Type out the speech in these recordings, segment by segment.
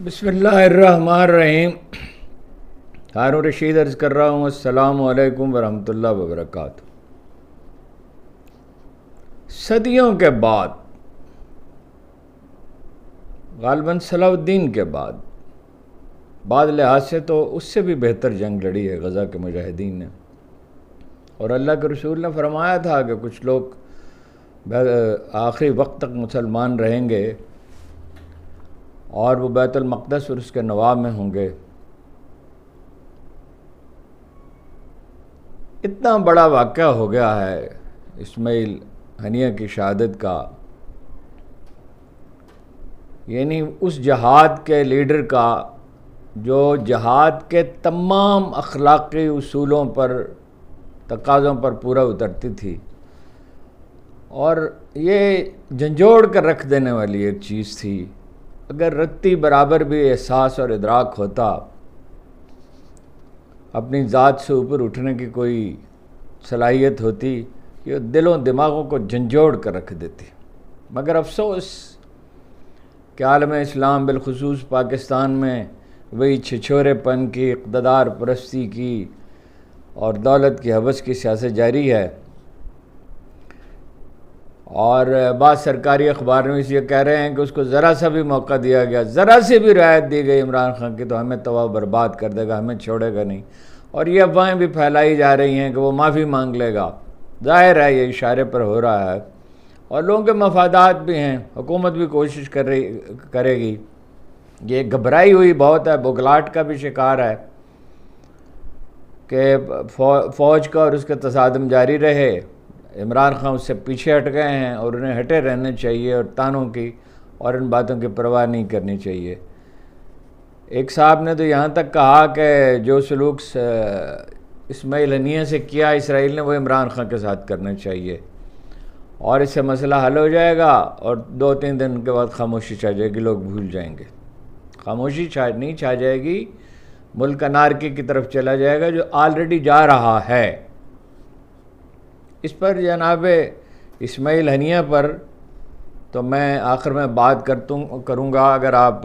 بسم اللہ الرحمن الرحیم۔ ہارون رشید عرض کر رہا ہوں، السلام علیکم ورحمۃ اللہ وبرکاتہ۔ صدیوں کے بعد، غالباً صلاح الدین کے بعد لحاظ سے تو اس سے بھی بہتر جنگ لڑی ہے غزہ کے مجاہدین نے، اور اللہ کے رسول نے فرمایا تھا کہ کچھ لوگ آخری وقت تک مسلمان رہیں گے اور وہ بیت المقدس اور اس کے نواب میں ہوں گے۔ اتنا بڑا واقعہ ہو گیا ہے اسماعیل ہنیہ کی شہادت کا، یعنی اس جہاد کے لیڈر کا جو جہاد کے تمام اخلاقی اصولوں پر، تقاضوں پر پورا اترتی تھی، اور یہ جھنجھوڑ کر رکھ دینے والی ایک چیز تھی۔ اگر رتی برابر بھی احساس اور ادراک ہوتا، اپنی ذات سے اوپر اٹھنے کی کوئی صلاحیت ہوتی، یہ دلوں دماغوں کو جھنجھوڑ کر رکھ دیتی۔ مگر افسوس کہ عالم اسلام بالخصوص پاکستان میں وہی چھچورے پن کی، اقتدار پرستی کی اور دولت کی ہوس کی سیاست جاری ہے، اور بعض سرکاری اخبار میں یہ کہہ رہے ہیں کہ اس کو ذرا سا بھی موقع دیا گیا، ذرا سی بھی رعایت دی گئی عمران خان کی تو ہمیں تباہ برباد کر دے گا، ہمیں چھوڑے گا نہیں۔ اور یہ افواہیں بھی پھیلائی جا رہی ہیں کہ وہ معافی مانگ لے گا۔ ظاہر ہے یہ اشارے پر ہو رہا ہے، اور لوگوں کے مفادات بھی ہیں، حکومت بھی کوشش کرے گی۔ یہ گھبرائی ہوئی بہت ہے، بغلاٹ کا بھی شکار ہے کہ فوج کا اور اس کے تصادم جاری رہے۔ عمران خان اس سے پیچھے ہٹ گئے ہیں اور انہیں ہٹے رہنے چاہیے، اور تانوں کی اور ان باتوں کی پرواہ نہیں کرنی چاہیے۔ ایک صاحب نے تو یہاں تک کہا کہ جو سلوک اسماعیل ہنیہ سے کیا اسرائیل نے، وہ عمران خان کے ساتھ کرنا چاہیے، اور اس سے مسئلہ حل ہو جائے گا، اور 2-3 دن کے بعد خاموشی چھا جائے گی، لوگ بھول جائیں گے۔ خاموشی نہیں چھا جائے گی، ملک انارکی کی طرف چلا جائے گا، جو آلریڈی جا رہا ہے۔ اس پر جناب اسماعیل ہنیہ پر تو میں آخر میں بات کروں گا، اگر آپ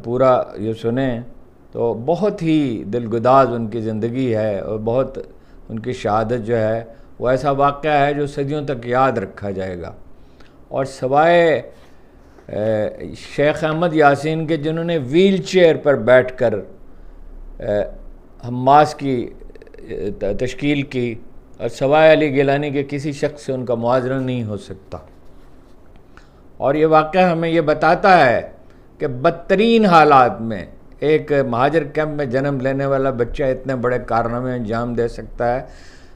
پورا یہ سنیں تو بہت ہی دلگداز ان کی زندگی ہے، اور بہت ان کی شہادت جو ہے وہ ایسا واقعہ ہے جو صدیوں تک یاد رکھا جائے گا۔ اور سوائے شیخ احمد یاسین کے، جنہوں نے ویل چیئر پر بیٹھ کر حماس کی تشکیل کی، اور سوائے علی گیلانی کے کسی شخص سے ان کا موازنہ نہیں ہو سکتا۔ اور یہ واقعہ ہمیں یہ بتاتا ہے کہ بدترین حالات میں ایک مہاجر کیمپ میں جنم لینے والا بچہ اتنے بڑے کارنامے انجام دے سکتا ہے،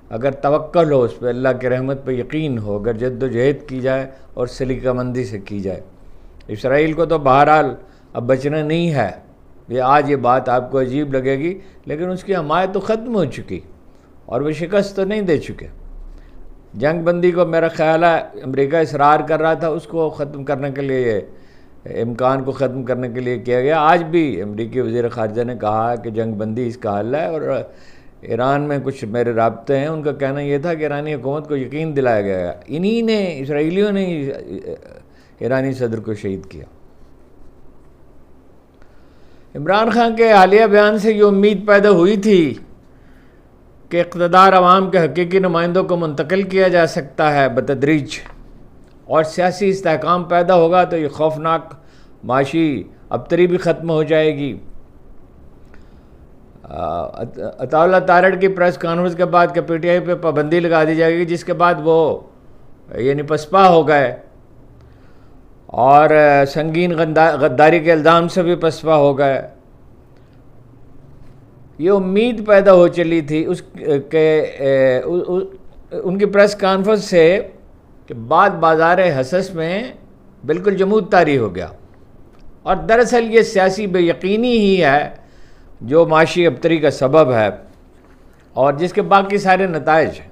اگر توکل ہو اس پہ، اللہ کی رحمت پہ یقین ہو، اگر جد و جہد کی جائے اور سلیقہ مندی سے کی جائے۔ اسرائیل کو تو بہرحال اب بچنا نہیں ہے، آج یہ بات آپ کو عجیب لگے گی، لیکن اس کی حمایت تو ختم ہو چکی، اور وہ شکست تو نہیں دے چکے۔ جنگ بندی کو میرا خیال ہے امریکہ اصرار کر رہا تھا، اس کو ختم کرنے کے لیے، امکان کو ختم کرنے کے لیے کیا گیا۔ آج بھی امریکی وزیر خارجہ نے کہا کہ جنگ بندی اس کا حل ہے، اور ایران میں کچھ میرے رابطے ہیں، ان کا کہنا یہ تھا کہ ایرانی حکومت کو یقین دلایا گیا، انہی نے، اسرائیلیوں نے ایرانی صدر کو شہید کیا۔ عمران خان کے حالیہ بیان سے یہ امید پیدا ہوئی تھی کہ اقتدار عوام کے حقیقی نمائندوں کو منتقل کیا جا سکتا ہے بتدریج، اور سیاسی استحکام پیدا ہوگا تو یہ خوفناک معاشی ابتری بھی ختم ہو جائے گی۔ عطا اللہ تارڑ کی پریس کانفرنس کے بعد کہ پی ٹی آئی پہ پابندی لگا دی جائے گی، جس کے بعد وہ یعنی پسپا ہو گئے، اور سنگین غداری کے الزام سے بھی پسپا ہو گئے۔ یہ امید پیدا ہو چلی تھی ان کی پریس کانفرنس سے کہ بعد بازار حسس میں بالکل جمود طاری ہو گیا، اور دراصل یہ سیاسی بے یقینی ہی ہے جو معاشی ابتری کا سبب ہے، اور جس کے باقی سارے نتائج ہیں۔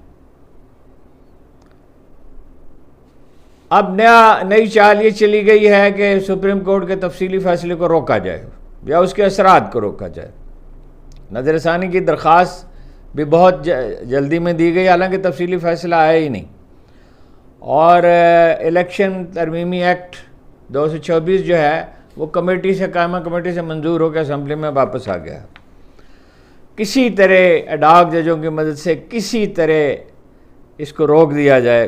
اب نئی چال یہ چلی گئی ہے کہ سپریم کورٹ کے تفصیلی فیصلے کو روکا جائے، یا اس کے اثرات کو روکا جائے۔ نظر ثانی کی درخواست بھی بہت جلدی میں دی گئی، حالانکہ تفصیلی فیصلہ آیا ہی نہیں، اور الیکشن ترمیمی ایکٹ 224 جو ہے وہ کمیٹی سے قائمہ کمیٹی سے منظور ہو کے اسمبلی میں واپس آ گیا. کسی طرح ایڈاک ججوں کی مدد سے کسی طرح اس کو روک دیا جائے،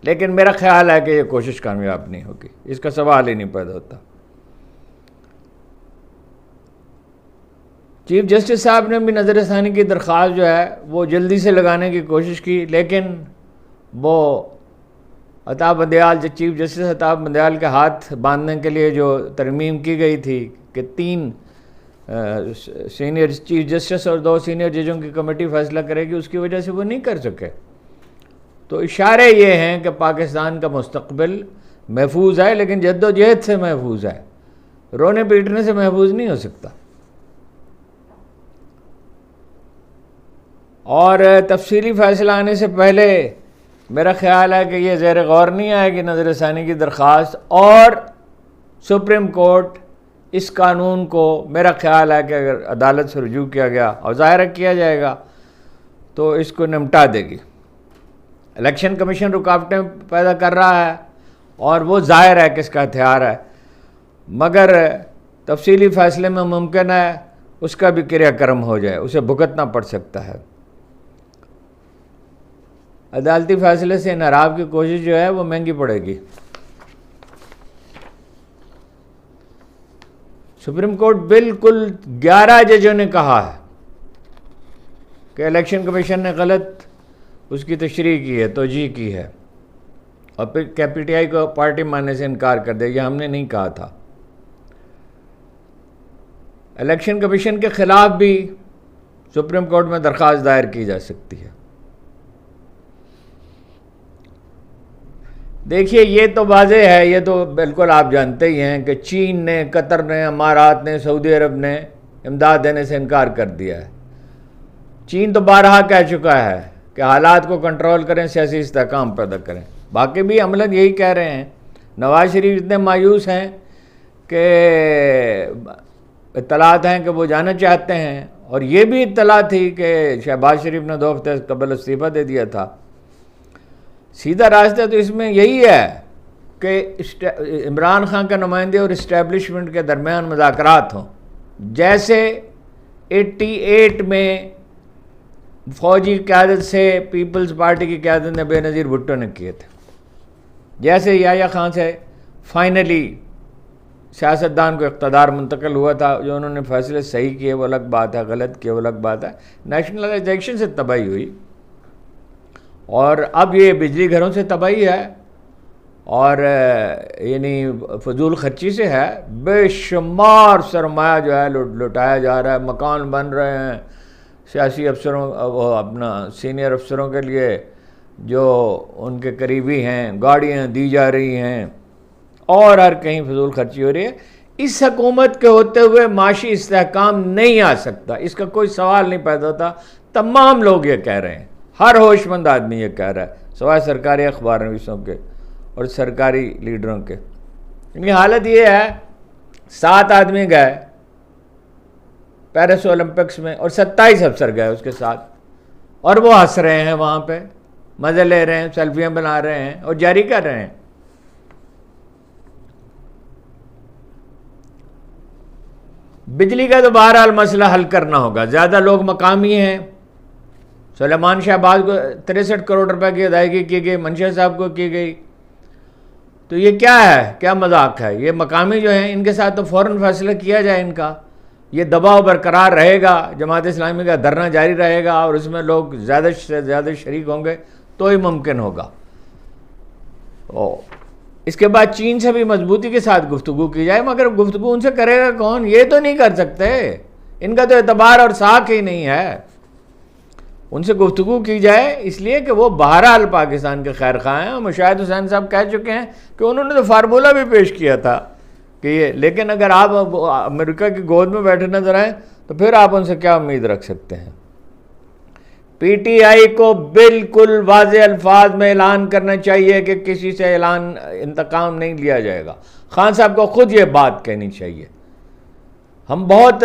لیکن میرا خیال ہے کہ یہ کوشش کامیاب نہیں ہوگی، اس کا سوال ہی نہیں پیدا ہوتا. چیف جسٹس صاحب نے بھی نظر ثانی کی درخواست جو ہے وہ جلدی سے لگانے کی کوشش کی، لیکن وہ عطا بندیال، چیف جسٹس عطا بندیال کے ہاتھ باندھنے کے لیے جو ترمیم کی گئی تھی کہ 3 سینئر چیف جسٹس اور 2 سینئر ججوں کی کمیٹی فیصلہ کرے گی، اس کی وجہ سے وہ نہیں کر سکے. تو اشارے یہ ہیں کہ پاکستان کا مستقبل محفوظ ہے، لیکن جد و جہد سے محفوظ ہے، رونے پیٹنے سے محفوظ نہیں ہو سکتا. اور تفصیلی فیصلہ آنے سے پہلے میرا خیال ہے کہ یہ زیر غور نہیں آئے گی نظر ثانی کی درخواست، اور سپریم کورٹ اس قانون کو میرا خیال ہے کہ اگر عدالت سے رجوع کیا گیا اور ظاہر کیا جائے گا تو اس کو نمٹا دے گی. الیکشن کمیشن رکاوٹیں پیدا کر رہا ہے اور وہ ظاہر ہے کہ اس کا ہتھیار ہے، مگر تفصیلی فیصلے میں ممکن ہے اس کا بھی کریا کرم ہو جائے، اسے بھگتنا پڑ سکتا ہے. عدالتی فیصلے سے انحراف کی کوشش جو ہے وہ مہنگی پڑے گی. سپریم کورٹ بالکل 11 ججوں نے کہا ہے کہ الیکشن کمیشن نے غلط اس کی تشریح کی ہے، توجیہ کی ہے، اور پھر کے پی ٹی آئی کو پارٹی ماننے سے انکار کر دے، یہ ہم نے نہیں کہا تھا. الیکشن کمیشن کے خلاف بھی سپریم کورٹ میں درخواست دائر کی جا سکتی ہے. دیکھیے یہ تو واضح ہے، یہ تو بالکل آپ جانتے ہی ہیں کہ چین نے، قطر نے، امارات نے، سعودی عرب نے امداد دینے سے انکار کر دیا ہے. چین تو بارہا کہہ چکا ہے کہ حالات کو کنٹرول کریں، سیاسی استحکام پیدا کریں. باقی بھی عملاً یہی کہہ رہے ہیں. نواز شریف اتنے مایوس ہیں کہ اطلاعات ہیں کہ وہ جانا چاہتے ہیں، اور یہ بھی اطلاع تھی کہ شہباز شریف نے 2 ہفتے قبل استعفیٰ دے دیا تھا. سیدھا راستہ تو اس میں یہی ہے کہ عمران خان کا نمائندے اور اسٹیبلشمنٹ کے درمیان مذاکرات ہوں، جیسے 88 میں فوجی قیادت سے پیپلز پارٹی کی قیادت نے بے نظیر بھٹو نے کیے تھے. جیسے یحییٰ خان سے فائنلی سیاستدان کو اقتدار منتقل ہوا تھا، جو انہوں نے فیصلے صحیح کیے وہ الگ بات ہے، غلط کیے وہ الگ بات ہے. نیشنلائزیشن سے تباہی ہوئی، اور اب یہ بجلی گھروں سے تباہی ہے، اور یعنی فضول خرچی سے ہے. بے شمار سرمایہ جو ہے لٹایا جا رہا ہے، مکان بن رہے ہیں سیاسی افسروں، وہ اپنا سینئر افسروں کے لیے جو ان کے قریبی ہیں، گاڑیاں دی جا رہی ہیں، اور ہر کہیں فضول خرچی ہو رہی ہے. اس حکومت کے ہوتے ہوئے معاشی استحکام نہیں آ سکتا، اس کا کوئی سوال نہیں پیدا ہوتا. تمام لوگ یہ کہہ رہے ہیں، ہر ہوش مند آدمی یہ کہہ رہا ہے، سوائے سرکاری اخبار نویسوں کے اور سرکاری لیڈروں کے. یعنی حالت یہ ہے 7 آدمی گئے پیرس اولمپکس میں اور 27 افسر گئے اس کے ساتھ، اور وہ ہنس رہے ہیں وہاں پہ، مزے لے رہے ہیں، سیلفیاں بنا رہے ہیں اور جاری کر رہے ہیں. بجلی کا تو بہرحال مسئلہ حل کرنا ہوگا. زیادہ لوگ مقامی ہیں. سلیمان شہباز کو 63 کروڑ روپے کی ادائیگی کی گئی، منشا صاحب کو کی گئی. تو یہ کیا ہے، کیا مذاق ہے؟ یہ مقامی جو ہیں ان کے ساتھ تو فوراً فیصلہ کیا جائے. ان کا یہ دباؤ برقرار رہے گا، جماعت اسلامی کا دھرنا جاری رہے گا، اور اس میں لوگ زیادہ سے زیادہ شریک ہوں گے تو ہی ممکن ہوگا. اس کے بعد چین سے بھی مضبوطی کے ساتھ گفتگو کی جائے، مگر گفتگو ان سے کرے گا کون؟ یہ تو نہیں کر سکتے، ان کا تو اعتبار اور ساکھ ہی نہیں ہے. ان سے گفتگو کی جائے، اس لیے کہ وہ بہرحال پاکستان کے خیر خواہ ہیں. مشاہد حسین صاحب کہہ چکے ہیں کہ انہوں نے تو فارمولہ بھی پیش کیا تھا کہ یہ، لیکن اگر آپ امریکہ کی گود میں بیٹھے نظر آئیں تو پھر آپ ان سے کیا امید رکھ سکتے ہیں؟ پی ٹی آئی کو بالکل واضح الفاظ میں اعلان کرنا چاہیے کہ کسی سے انتقام نہیں لیا جائے گا. خان صاحب کو خود یہ بات کہنی چاہیے. ہم بہت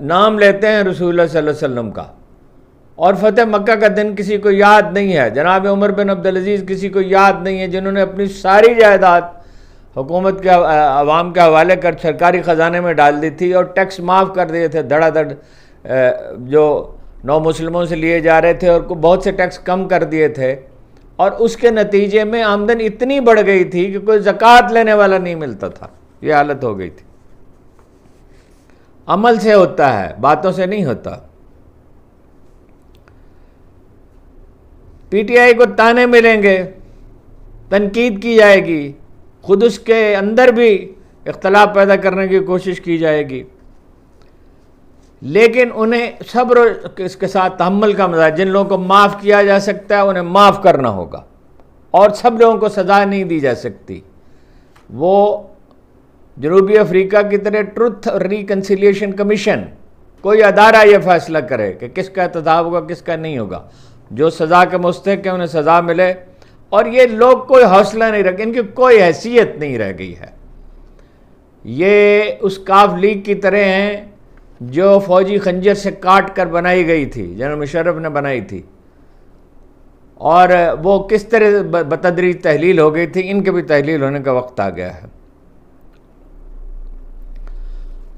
نام لیتے ہیں رسول اللہ صلی اللہ علیہ وسلم کا، اور فتح مکہ کا دن کسی کو یاد نہیں ہے. جناب عمر بن عبدالعزیز کسی کو یاد نہیں ہے، جنہوں نے اپنی ساری جائیداد حکومت کے عوام کے حوالے کر سرکاری خزانے میں ڈال دی تھی اور ٹیکس معاف کر دیے تھے دھڑا دھڑ، جو نو مسلموں سے لیے جا رہے تھے، اور بہت سے ٹیکس کم کر دیے تھے، اور اس کے نتیجے میں آمدن اتنی بڑھ گئی تھی کہ کوئی زکوٰۃ لینے والا نہیں ملتا تھا. یہ حالت ہو گئی تھی. عمل سے ہوتا ہے، باتوں سے نہیں ہوتا. پی ٹی آئی کو تانے ملیں گے، تنقید کی جائے گی، خود اس کے اندر بھی اختلاف پیدا کرنے کی کوشش کی جائے گی، لیکن انہیں صبر اس کے ساتھ تحمل کا مزاج. جن لوگوں کو معاف کیا جا سکتا ہے انہیں معاف کرنا ہوگا، اور سب لوگوں کو سزا نہیں دی جا سکتی. وہ جنوبی افریقہ کی طرح ٹروتھ ریکنسیلیشن کمیشن، کوئی ادارہ یہ فیصلہ کرے کہ کس کا احتساب ہوگا کس کا نہیں ہوگا. جو سزا کے مستحق ہیں انہیں سزا ملے. اور یہ لوگ کوئی حوصلہ نہیں رکھے، ان کی کوئی حیثیت نہیں رہ گئی ہے. یہ اس کاف لیگ کی طرح ہیں جو فوجی خنجر سے کاٹ کر بنائی گئی تھی، جنرل مشرف نے بنائی تھی، اور وہ کس طرح بتدریج تحلیل ہو گئی تھی. ان کے بھی تحلیل ہونے کا وقت آ گیا ہے.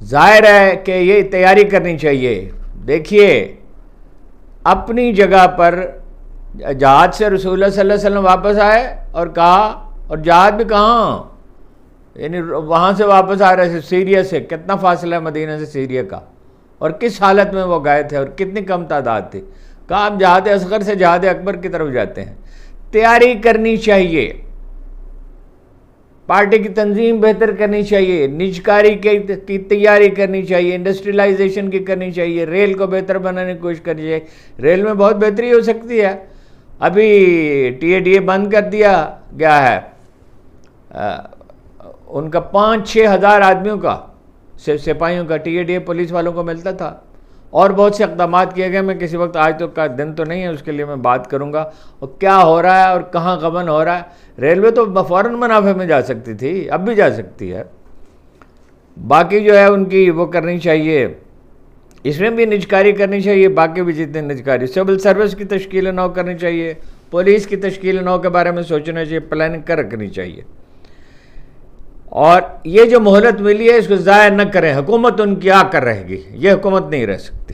ظاہر ہے کہ یہ تیاری کرنی چاہیے. دیکھیے، اپنی جگہ پر جہاد سے رسول اللہ صلی اللہ علیہ وسلم واپس آئے اور کہا، اور جہاد بھی کہاں، یعنی وہاں سے واپس آ رہے تھے سیریا سے. کتنا فاصلہ ہے مدینہ سے سیریا کا، اور کس حالت میں وہ گئے تھے، اور کتنی کم تعداد تھی. کہا ہم جہاد اصغر سے جہاد اکبر کی طرف جاتے ہیں. تیاری کرنی چاہیے، پارٹی کی تنظیم بہتر کرنی چاہیے، نجکاری کی تیاری کرنی چاہیے، انڈسٹریلائزیشن کی کرنی چاہیے، ریل کو بہتر بنانے کی کوشش کرنی چاہیے. ریل میں بہت بہتری ہو سکتی ہے. ابھی ٹی اے ڈی اے بند کر دیا گیا ہے. ان کا 5-6 ہزار آدمیوں کا، سپاہیوں کا T A D A police والوں کو ملتا تھا. اور بہت سے اقدامات کیے گئے. میں کسی وقت، آج تو کا دن تو نہیں ہے، اس کے لیے میں بات کروں گا. اور کیا ہو رہا ہے اور کہاں غبن ہو رہا ہے. ریلوے تو فوراً منافع میں جا سکتی تھی، اب بھی جا سکتی ہے. باقی جو ہے ان کی وہ کرنی چاہیے، اس میں بھی نجکاری کرنی چاہیے. باقی بھی جتنے نجکاری، سول سروس کی تشکیل نو کرنی چاہیے، پولیس کی تشکیل نو کے بارے میں سوچنا چاہیے، پلاننگ کر رکھنی چاہیے. اور یہ جو مہلت ملی ہے اس کو ضائع نہ کریں. حکومت ان کی آ کر رہے گی، یہ حکومت نہیں رہ سکتی.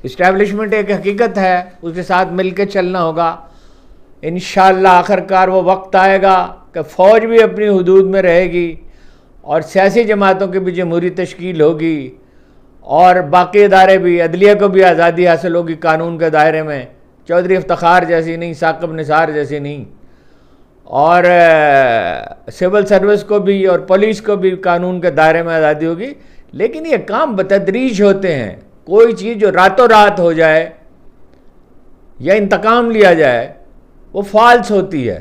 اسٹیبلشمنٹ ایک حقیقت ہے، اس کے ساتھ مل کے چلنا ہوگا. انشاءاللہ آخر کار وہ وقت آئے گا کہ فوج بھی اپنی حدود میں رہے گی، اور سیاسی جماعتوں کی بھی جمہوری تشکیل ہوگی، اور باقی ادارے بھی، عدلیہ کو بھی آزادی حاصل ہوگی قانون کے دائرے میں. چودھری افتخار جیسی نہیں، ثاقب نثار جیسی نہیں. اور سول سروس کو بھی اور پولیس کو بھی قانون کے دائرے میں آزادی ہوگی. لیکن یہ کام بتدریج ہوتے ہیں. کوئی چیز جو راتوں رات ہو جائے یا انتقام لیا جائے وہ فالس ہوتی ہے،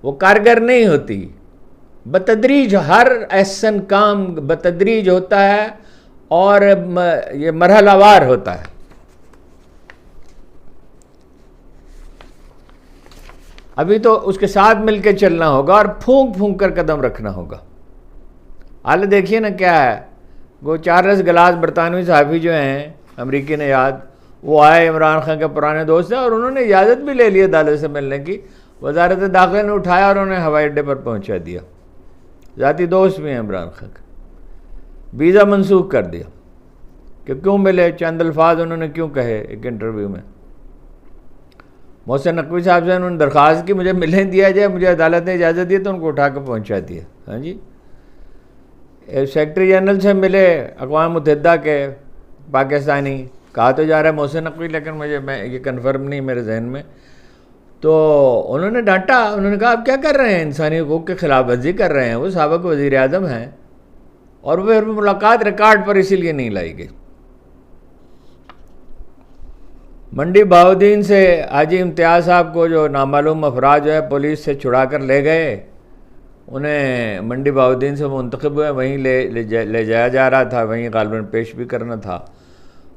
وہ کارگر نہیں ہوتی. بتدریج ہر احسن کام بتدریج ہوتا ہے، اور یہ مرحلہ وار ہوتا ہے. ابھی تو اس کے ساتھ مل کے چلنا ہوگا اور پھونک پھونک کر قدم رکھنا ہوگا. حال دیکھیے نا کیا ہے. وہ چارلس گلاس برطانوی صحافی جو ہیں امریکی نژاد، وہ آئے، عمران خان کے پرانے دوست ہیں، اور انہوں نے اجازت بھی لے لی عدالت سے ملنے کی. وزارت داخلہ نے اٹھایا اور انہیں ہوائی اڈے پر پہنچا دیا. ذاتی دوست بھی ہیں عمران خان کا. ویزا منسوخ کر دیا کہ کیوں ملے. چند الفاظ انہوں نے کیوں کہے ایک انٹرویو میں. محسن نقوی صاحب سے انہوں نے درخواست کی مجھے ملنے دیا جائے، مجھے عدالت نے اجازت دی تو ان کو اٹھا کے پہنچا دیا. ہاں جی. سیکرٹری جنرل سے ملے اقوام متحدہ کے پاکستانی، کہا تو جا رہا ہے محسن نقوی، لیکن میں یہ کنفرم نہیں میرے ذہن میں. تو انہوں نے ڈانٹا. انہوں نے کہا آپ کیا کر رہے ہیں، انسانی حقوق کے خلاف ورزی کر رہے ہیں. وہ سابق وزیر اعظم ہیں، اور وہ ملاقات ریکارڈ پر اسی لیے نہیں لائی گئی. منڈی بہاؤدین سے حاجی امتیاز صاحب کو جو نامعلوم افراد جو ہے پولیس سے چھڑا کر لے گئے، انہیں منڈی بہاؤدین سے منتخب ہوئے، وہیں لے جایا جا رہا تھا، وہیں غالباً پیش بھی کرنا تھا.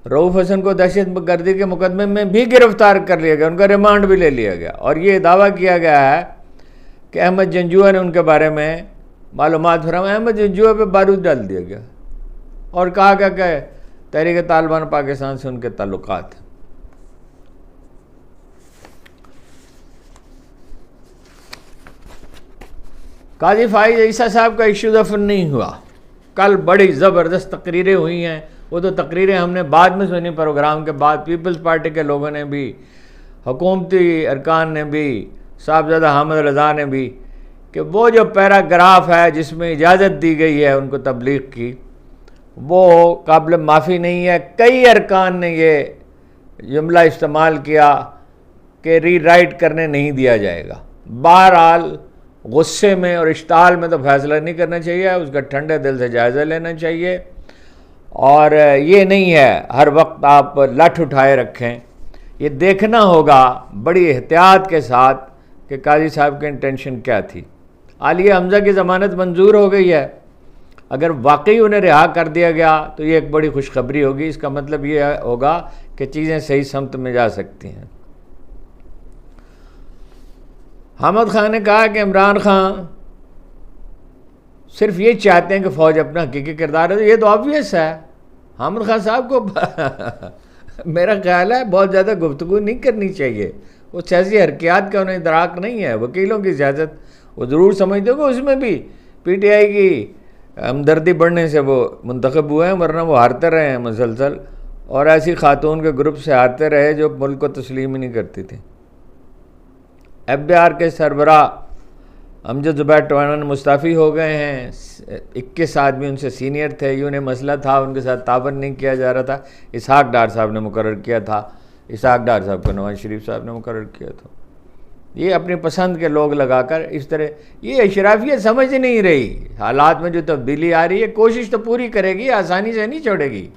رؤوف حسن کو دہشت گردی کے مقدمے میں بھی گرفتار کر لیا گیا، ان کا ریمانڈ بھی لے لیا گیا. اور یہ دعویٰ کیا گیا ہے کہ احمد جنجوعہ نے ان کے بارے میں معلومات فراہم. احمد جنجوعہ پہ بارود ڈال دیا گیا اور کہا گیا کہ تحریک طالبان پاکستان سے ان کے تعلقات ہیں. قاضی فائز عیسیٰ صاحب کا ایشو دفن نہیں ہوا. کل بڑی زبردست تقریریں ہوئی ہیں. وہ تو تقریریں ہم نے بعد میں سنی پروگرام کے بعد. پیپلز پارٹی کے لوگوں نے بھی, حکومتی ارکان نے بھی, صاحبزادہ حامد رضا نے بھی, کہ وہ جو پیراگراف ہے جس میں اجازت دی گئی ہے ان کو تبلیغ کی, وہ قابل معافی نہیں ہے. کئی ارکان نے یہ جملہ استعمال کیا کہ ری رائٹ کرنے نہیں دیا جائے گا. بہرحال غصے میں اور اشتعال میں تو فیصلہ نہیں کرنا چاہیے, اس کا ٹھنڈے دل سے جائزہ لینا چاہیے. اور یہ نہیں ہے ہر وقت آپ لٹھ اٹھائے رکھیں. یہ دیکھنا ہوگا بڑی احتیاط کے ساتھ کہ قاضی صاحب کی انٹینشن کیا تھی. عالیہ حمزہ کی ضمانت منظور ہو گئی ہے. اگر واقعی انہیں رہا کر دیا گیا تو یہ ایک بڑی خوشخبری ہوگی. اس کا مطلب یہ ہوگا کہ چیزیں صحیح سمت میں جا سکتی ہیں. حامد خان نے کہا کہ عمران خان صرف یہ چاہتے ہیں کہ فوج اپنا حقیقی کردار ہے. یہ تو آبویس ہے. حامد خان صاحب کو میرا خیال ہے بہت زیادہ گفتگو نہیں کرنی چاہیے. وہ سیاسی حرکیات کا انہیں ادراک نہیں ہے. وکیلوں کی سیاست وہ ضرور سمجھتے ہو کہ اس میں بھی پی ٹی آئی کی ہمدردی بڑھنے سے وہ منتخب ہوئے ہیں, ورنہ وہ ہارتے رہے ہیں مسلسل, اور ایسی خاتون کے گروپ سے ہارتے رہے جو ملک کو تسلیم ہی نہیں کرتی تھی. ایف بی آر کے سربراہ امجد زبیر ٹوانن مستعفی ہو گئے ہیں. 21 آدمی ان سے سینئر تھے. یہ انہیں مسئلہ تھا, ان کے ساتھ تعاون نہیں کیا جا رہا تھا. اسحاق ڈار صاحب نے مقرر کیا تھا. اسحاق ڈار صاحب کو نواز شریف صاحب نے مقرر کیا تھا. یہ اپنی پسند کے لوگ لگا کر اس طرح, یہ اشرافیت سمجھ نہیں رہی. حالات میں جو تبدیلی آ رہی ہے کوشش تو پوری کرے گی, آسانی سے نہیں چھوڑے گی.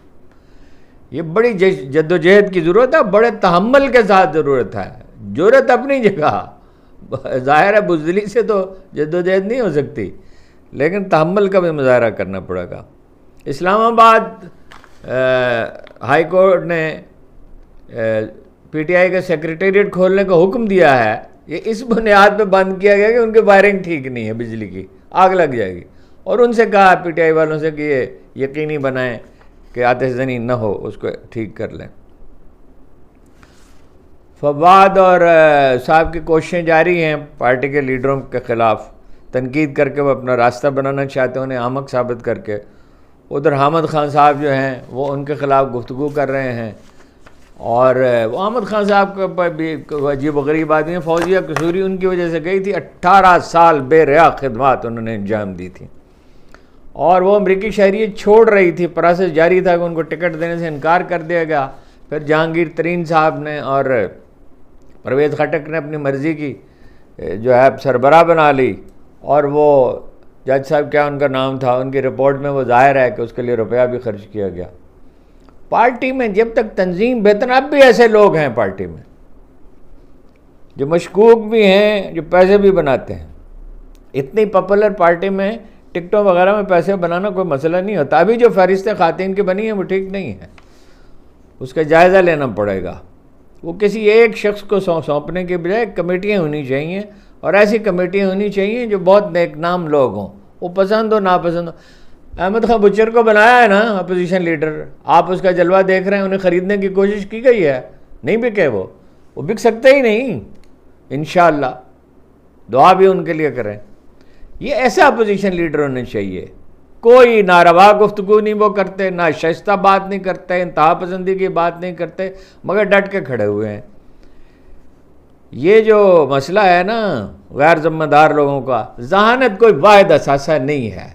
یہ بڑی جدوجہد کی ضرورت ہے, بڑے تحمل کے ساتھ ضرورت ہے. جرأت اپنی جگہ, ظاہر ہے بزدلی سے تو جدوجہد نہیں ہو سکتی, لیکن تحمل کا بھی مظاہرہ کرنا پڑے گا. اسلام آباد ہائی کورٹ نے پی ٹی آئی کا سیکریٹریٹ کھولنے کا حکم دیا ہے. یہ اس بنیاد پہ بند کیا گیا کہ ان کی وائرنگ ٹھیک نہیں ہے, بجلی کی آگ لگ جائے گی. اور ان سے کہا پی ٹی آئی والوں سے کہ یہ یقینی بنائیں کہ آتش زنی نہ ہو, اس کو ٹھیک کر لیں. فواد اور صاحب کی کوششیں جاری ہیں پارٹی کے لیڈروں کے خلاف تنقید کر کے. وہ اپنا راستہ بنانا چاہتے ہیں, انہیں احمق ثابت کر کے. ادھر حامد خان صاحب جو ہیں وہ ان کے خلاف گفتگو کر رہے ہیں. اور وہ احمد خان صاحب کا بھی عجیب و غریب آدمی ہیں. فوزیہ قصوری ان کی وجہ سے گئی تھی. 18 سال بے ریا خدمات انہوں نے انجام دی تھی, اور وہ امریکی شہریت چھوڑ رہی تھی. پروسیس جاری تھا کہ ان کو ٹکٹ دینے سے انکار کر دیا گیا. پھر جہانگیر ترین صاحب نے اور پرویز خٹک نے اپنی مرضی کی جو ہے سربراہ بنا لی. اور وہ جج صاحب کیا ان کا نام تھا, ان کی رپورٹ میں وہ ظاہر ہے کہ اس کے لیے روپیہ بھی خرچ کیا گیا. پارٹی میں جب تک تنظیم بہتر, اب بھی ایسے لوگ ہیں پارٹی میں جو مشکوک بھی ہیں, جو پیسے بھی بناتے ہیں. اتنی پاپولر پارٹی میں ٹکٹوں وغیرہ میں پیسے بنانا کوئی مسئلہ نہیں ہوتا. ابھی جو فہرستیں خواتین کی بنی ہیں وہ ٹھیک نہیں ہے, اس کا جائزہ لینا پڑے گا. وہ کسی ایک شخص کو سونپنے کے بجائے کمیٹیاں ہونی چاہیے, اور ایسی کمیٹیاں ہونی چاہیے جو بہت نیک نام لوگ ہوں, وہ پسند ہو ناپسند ہو. احمد خان بچر کو بنایا ہے نا اپوزیشن لیڈر, آپ اس کا جلوہ دیکھ رہے ہیں. انہیں خریدنے کی کوشش کی گئی ہے, نہیں بکے وہ بک سکتے ہی نہیں. انشاءاللہ دعا بھی ان کے لیے کریں. یہ ایسا اپوزیشن لیڈر ہونے چاہیے, کوئی ناروا گفتگو نہیں وہ کرتے, نہ شائستہ بات نہیں کرتے, انتہا پسندی کی بات نہیں کرتے, مگر ڈٹ کے کھڑے ہوئے ہیں. یہ جو مسئلہ ہے نا غیر ذمہ دار لوگوں کا, ذہانت کوئی واحد اثاثہ نہیں ہے.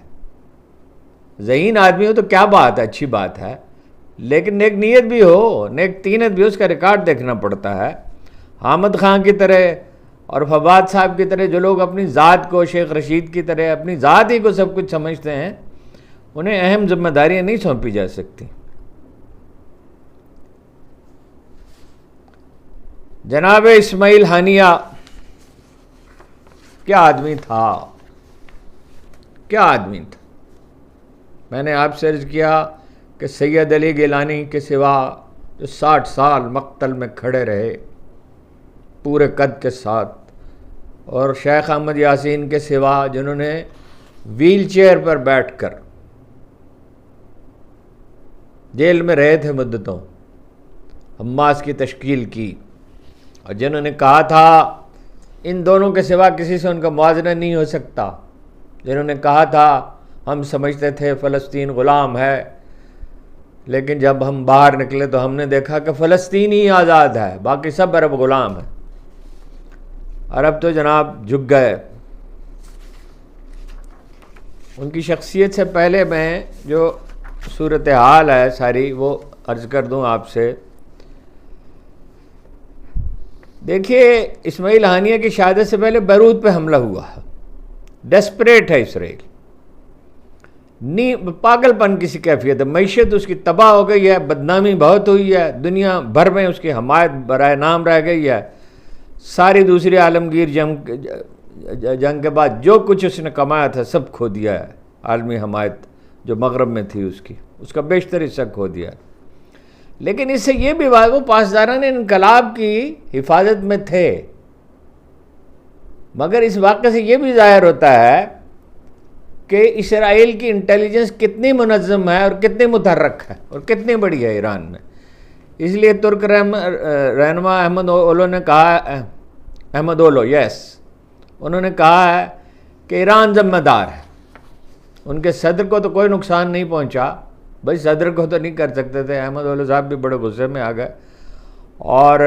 ذہین آدمی ہو تو کیا بات ہے, اچھی بات ہے, لیکن نیک نیت بھی ہو, نیک تینت بھی ہو, اس کا ریکارڈ دیکھنا پڑتا ہے. حامد خان کی طرح اور فواد صاحب کی طرح جو لوگ اپنی ذات کو, شیخ رشید کی طرح اپنی ذات ہی کو سب کچھ سمجھتے ہیں, انہیں اہم ذمہ داریاں نہیں سونپی جا سکتی. جناب اسماعیل ہانیہ کیا آدمی تھا, کیا آدمی تھا. میں نے آپ سے عرض کیا کہ سید علی گیلانی کے سوا جو 60 سال مقتل میں کھڑے رہے پورے قد کے ساتھ, اور شیخ احمد یاسین کے سوا جنہوں نے ویل چیئر پر بیٹھ کر جیل میں رہے تھے مدتوں, حماس کی تشکیل کی, اور جنہوں نے کہا تھا ان دونوں کے سوا کسی سے ان کا موازنہ نہیں ہو سکتا, جنہوں نے کہا تھا ہم سمجھتے تھے فلسطین غلام ہے، لیکن جب ہم باہر نکلے تو ہم نے دیکھا کہ فلسطین ہی آزاد ہے، باقی سب عرب غلام ہیں۔ عرب تو جناب جھک گئے۔ ان کی شخصیت سے پہلے میں جو صورتحال ہے ساری وہ عرض کر دوں آپ سے۔ دیکھیے، اسماعیل ہانیہ کی شہادت سے پہلے بیروت پہ حملہ ہوا، ڈیسپریٹ ہے اسرائیل، پاگل پن کی سی کیفیت ہے، معیشت اس کی تباہ ہو گئی ہے، بدنامی بہت ہوئی ہے، دنیا بھر میں اس کی حمایت برائے نام رہ گئی ہے۔ ساری دوسری عالمگیر جنگ کے بعد جو کچھ اس نے کمایا تھا سب کھو دیا ہے، عالمی حمایت جو مغرب میں تھی اس کا بیشتر حصہ کھو دیا ہے۔ لیکن اس سے یہ بھی بات، وہ پاسداران انقلاب کی حفاظت میں تھے، مگر اس واقعے سے یہ بھی ظاہر ہوتا ہے کہ اسرائیل کی انٹیلیجنس کتنی منظم ہے اور کتنی متحرک ہے اور کتنی بڑی ہے ایران میں۔ اس لیے ترک رہنما احمد اولو نے کہا، احمد اولو انہوں نے کہا ہے کہ ایران ذمہ دار ہے، ان کے صدر کو تو کوئی نقصان نہیں پہنچا، بھائی صدر کو تو نہیں کر سکتے تھے۔ احمد اولو صاحب بھی بڑے غصے میں آ گئے اور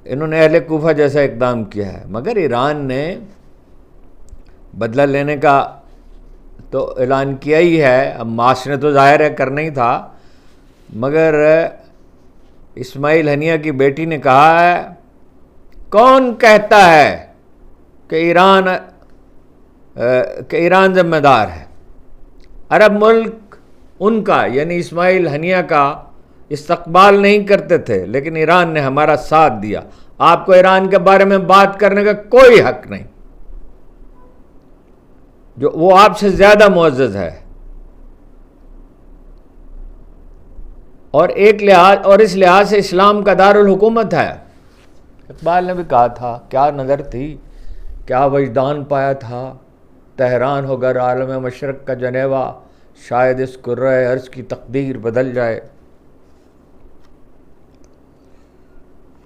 انہوں نے اہل کوفہ جیسا اقدام کیا ہے، مگر ایران نے بدلہ لینے کا تو اعلان کیا ہی ہے۔ اب ماس نے تو ظاہر ہے کرنا ہی تھا، مگر اسماعیل ہنیہ کی بیٹی نے کہا ہے، کون کہتا ہے کہ ایران ذمہ دار ہے؟ عرب ملک ان کا یعنی اسماعیل ہنیہ کا استقبال نہیں کرتے تھے، لیکن ایران نے ہمارا ساتھ دیا، آپ کو ایران کے بارے میں بات کرنے کا کوئی حق نہیں، جو وہ آپ سے زیادہ معزز ہے۔ اور اس لحاظ سے اسلام کا دارالحکومت ہے۔ اقبال نے بھی کہا تھا، کیا نظر تھی، کیا وجدان پایا تھا، تہران ہو گر عالم مشرق کا جنیوا، شاید اس کرۂ ارض کی تقدیر بدل جائے۔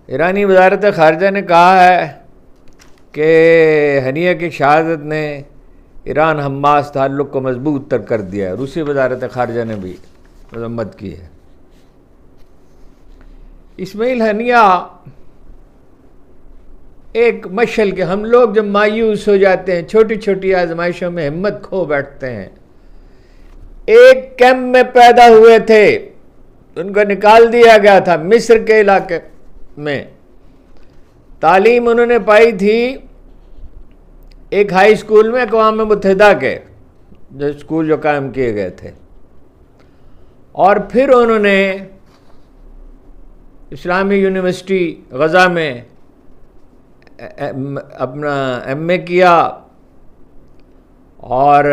ایرانی وزارت خارجہ نے کہا ہے کہ ہنیہ کی شہادت نے ایران حماس تعلق کو مضبوط تر کر دیا ہے۔ روسی وزارت خارجہ نے بھی مذمت کی ہے۔ اسماعیل ہنیہ ایک مشعل کے، ہم لوگ جب مایوس ہو جاتے ہیں، چھوٹی چھوٹی آزمائشوں میں ہمت کھو بیٹھتے ہیں۔ ایک کیمپ میں پیدا ہوئے تھے، ان کو نکال دیا گیا تھا مصر کے علاقے میں، تعلیم انہوں نے پائی تھی ایک ہائی اسکول میں اقوام متحدہ کے جو اسکول جو قائم کیے گئے تھے، اور پھر انہوں نے اسلامی یونیورسٹی غزہ میں اپنا ایم اے کیا، اور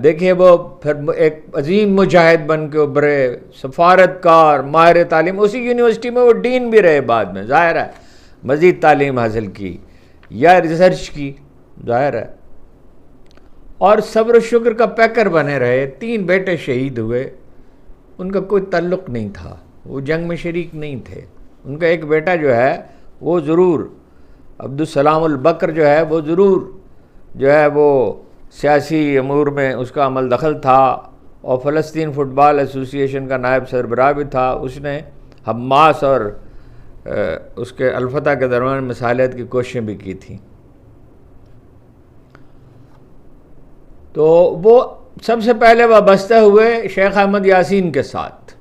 دیکھیے وہ پھر ایک عظیم مجاہد بن کے ابھرے، سفارتکار، ماہر تعلیم، اسی یونیورسٹی میں وہ ڈین بھی رہے بعد میں، ظاہر ہے مزید تعلیم حاصل کی یا ریسرچ کی، ظاہر ہے، اور صبر و شکر کا پیکر بنے رہے۔ 3 بیٹے شہید ہوئے، ان کا کوئی تعلق نہیں تھا، وہ جنگ میں شریک نہیں تھے۔ ان کا ایک بیٹا جو ہے وہ ضرور، عبدالسلام البکر جو ہے وہ ضرور جو ہے وہ سیاسی امور میں اس کا عمل دخل تھا، اور فلسطین فٹ بال ایسوسی ایشن کا نائب سربراہ بھی تھا۔ اس نے حماس اور اس کے الفتح کے درمیان مصالحت کی کوششیں بھی کی تھیں۔ تو وہ سب سے پہلے وابستہ ہوئے شیخ احمد یاسین کے ساتھ،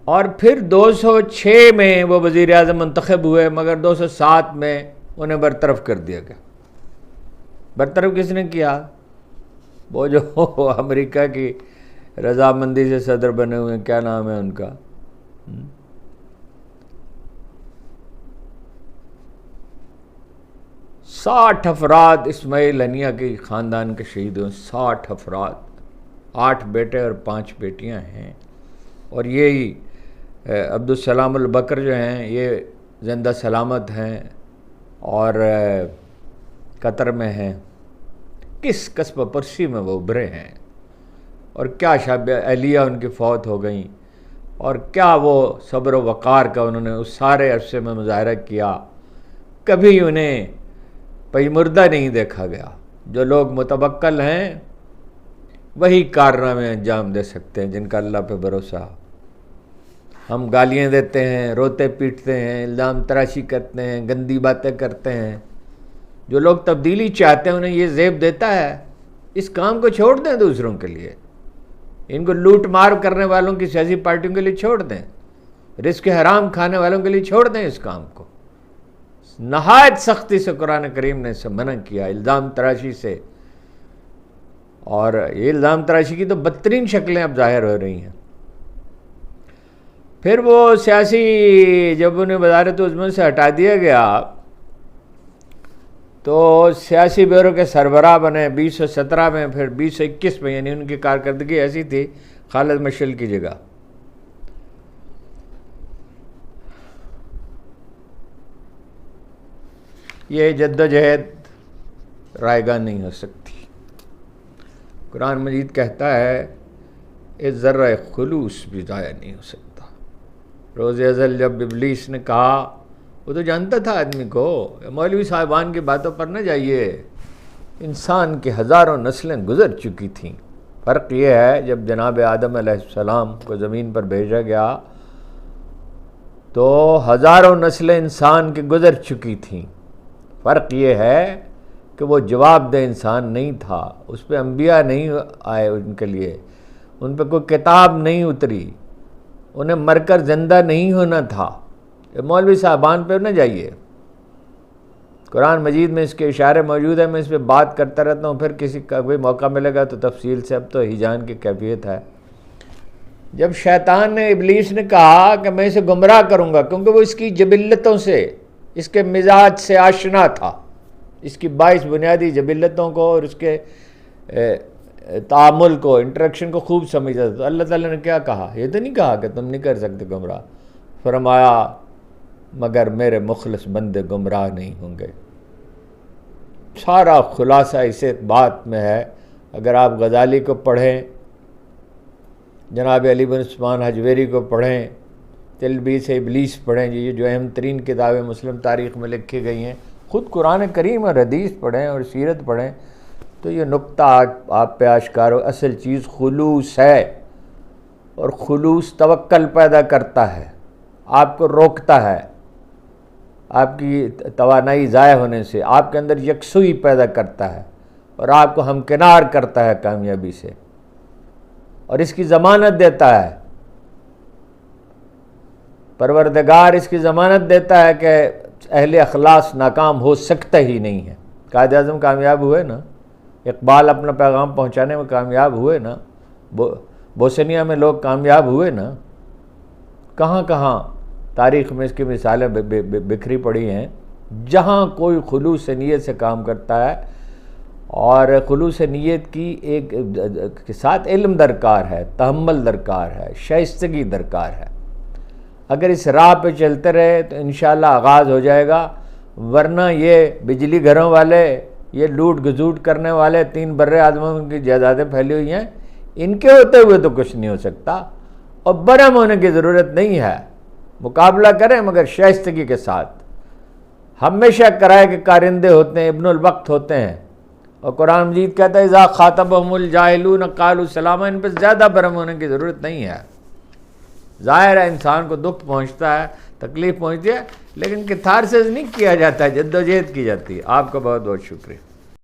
اور پھر 206 میں وہ وزیر اعظم منتخب ہوئے، مگر 207 میں انہیں برطرف کر دیا گیا۔ برطرف کس نے کیا؟ وہ جو امریکہ کی رضامندی سے صدر بنے ہوئے ہیں، کیا نام ہے ان کا؟ 60 افراد اسماعیل ہنیہ کے خاندان کے شہید ہوئے، 60 افراد، 8 بیٹے اور 5 بیٹیاں ہیں، اور یہی عبدالسلام البکر جو ہیں یہ زندہ سلامت ہیں اور قطر میں ہیں۔ کس کسب پرسی میں وہ ابھرے ہیں، اور کیا شاب اہلیہ ان کی فوت ہو گئیں، اور کیا وہ صبر و وقار کا انہوں نے اس سارے عرصے میں مظاہرہ کیا۔ کبھی انہیں پژمردہ نہیں دیکھا گیا۔ جو لوگ متوکل ہیں وہی کارنامے انجام دے سکتے ہیں جن کا اللہ پہ بھروسہ۔ ہم گالیاں دیتے ہیں، روتے پیٹتے ہیں، الزام تراشی کرتے ہیں، گندی باتیں کرتے ہیں۔ جو لوگ تبدیلی چاہتے ہیں انہیں یہ زیب دیتا ہے، اس کام کو چھوڑ دیں دوسروں کے لیے، ان کو لوٹ مار کرنے والوں کی سیاسی پارٹیوں کے لیے چھوڑ دیں، رزق حرام کھانے والوں کے لیے چھوڑ دیں اس کام کو۔ نہایت سختی سے قرآن کریم نے اسے منع کیا، الزام تراشی سے۔ اور یہ الزام تراشی کی تو بدترین شکلیں اب ظاہر ہو رہی ہیں۔ پھر وہ سیاسی جب انہیں وزارت عظمیٰ سے ہٹا دیا گیا تو سیاسی بیورو کے سربراہ بنے 2017 میں، پھر 2021 میں، یعنی ان کی کارکردگی ایسی تھی خالد مشعل کی جگہ۔ یہ جدوجہد رائے گاہ نہیں ہو سکتی۔ قرآن مجید کہتا ہے اس ذرہ خلوص بھی ضائع نہیں ہو سکتا۔ روز ازل جب ابلیس نے کہا، وہ تو جانتا تھا آدمی کو، مولوی صاحبان کی باتوں پر نہ جائیے، انسان کی ہزاروں نسلیں گزر چکی تھیں۔ فرق یہ ہے جب جناب آدم علیہ السلام کو زمین پر بھیجا گیا تو ہزاروں نسلیں انسان کی گزر چکی تھیں۔ فرق یہ ہے کہ وہ جواب دہ انسان نہیں تھا، اس پہ انبیاء نہیں آئے ان کے لیے، ان پہ کوئی کتاب نہیں اتری، انہیں مر کر زندہ نہیں ہونا تھا۔ مولوی صاحبان پہ نہ جائیے، قرآن مجید میں اس کے اشارے موجود ہیں، میں اس پہ بات کرتا رہتا ہوں، پھر کسی کا کوئی موقع ملے گا تو تفصیل سے، اب تو ہیجان کی کیفیت ہے۔ جب شیطان نے، ابلیس نے کہا کہ میں اسے گمراہ کروں گا، کیونکہ وہ اس کی جبلتوں سے، اس کے مزاج سے آشنا تھا، اس کی 22 بنیادی جبلتوں کو اور اس کے تعامل کو، انٹریکشن کو خوب سمجھتا تھا۔ تو اللہ تعالیٰ نے کیا کہا؟ یہ تو نہیں کہا کہ تم نہیں کر سکتے گمراہ، فرمایا مگر میرے مخلص بندے گمراہ نہیں ہوں گے۔ سارا خلاصہ اس بات میں ہے، اگر آپ غزالی کو پڑھیں، جناب علی بن عثمان حجویری کو پڑھیں، تلبیس ابلیس پڑھیں، یہ جو اہم ترین کتابیں مسلم تاریخ میں لکھی گئی ہیں، خود قرآن کریم اور حدیث پڑھیں اور سیرت پڑھیں، تو یہ نقطہ آپ پہ آشکار ہو۔ اصل چیز خلوص ہے، اور خلوص توکل پیدا کرتا ہے، آپ کو روکتا ہے آپ کی توانائی ضائع ہونے سے، آپ کے اندر یکسوئی پیدا کرتا ہے اور آپ کو ہمکنار کرتا ہے کامیابی سے، اور اس کی ضمانت دیتا ہے۔ پروردگار اس کی ضمانت دیتا ہے کہ اہل اخلاص ناکام ہو سکتا ہی نہیں ہے۔ قائد اعظم کامیاب ہوئے نا، اقبال اپنا پیغام پہنچانے میں کامیاب ہوئے نا، بوسنیا میں لوگ کامیاب ہوئے نا، کہاں کہاں تاریخ میں اس کی مثالیں بکھری پڑی ہیں۔ جہاں کوئی خلوص نیت سے کام کرتا ہے، اور خلوص نیت کی ایک کے ساتھ علم درکار ہے، تحمل درکار ہے، شائستگی درکار ہے۔ اگر اس راہ پہ چلتے رہے تو انشاءاللہ آغاز ہو جائے گا، ورنہ یہ بجلی گھروں والے، یہ لوٹ گزوٹ کرنے والے، 3 بر اعظموں کی جائیدادیں پھیلی ہوئی ہیں، ان کے ہوتے ہوئے تو کچھ نہیں ہو سکتا، اور برہم ہونے کی ضرورت نہیں ہے۔ مقابلہ کریں مگر شائستگی کے ساتھ۔ ہمیشہ کرائے کے کارندے ہوتے ہیں، ابن الوقت ہوتے ہیں، اور قرآن مجید کہتا ہے اذا خاطبهم الجاہلون قالوا سلاما، ان پہ زیادہ برہم ہونے کی ضرورت نہیں ہے۔ ظاہر ہے انسان کو دکھ پہنچتا ہے، تکلیف پہنچتی ہے، لیکن کتھارسس نہیں کیا جاتا ہے، جدوجہد کی جاتی ہے۔ آپ کا بہت بہت شکریہ۔